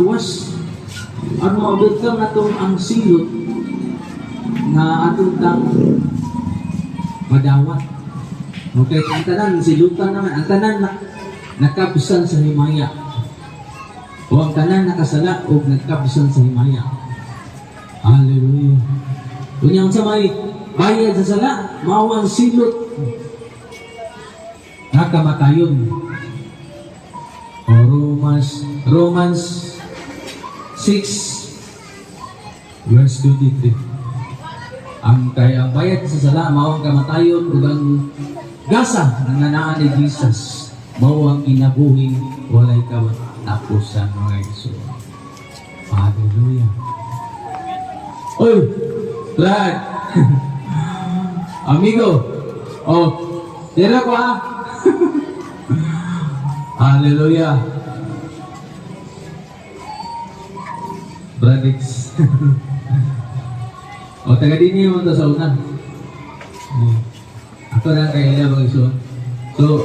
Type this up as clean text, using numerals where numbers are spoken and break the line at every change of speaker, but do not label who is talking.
was ano maubot na itong ang silot na atong tang madawat. Okay, ang tanan, silutan naman, ang tanan nakapusan sa himaya. O ang tanan nakasala o nagkapusan sa himaya. Hallelujah. Kunyang sa may bayad sa sala, mawang silot nakamatayon. O Romans 6 verse 23. Ang bayad sa sala mao ang kamatayon ug ang gasa ng nanaan ni Jesus mao ang kinabuhing walay katapusan mga Igsoon. Hallelujah. Oy, Brad. Amigo. Oh, tira ko ha. Hallelujah. Bradix. O, taga din mo ito sa unan. Ako na kaya nila mag-isuon. So,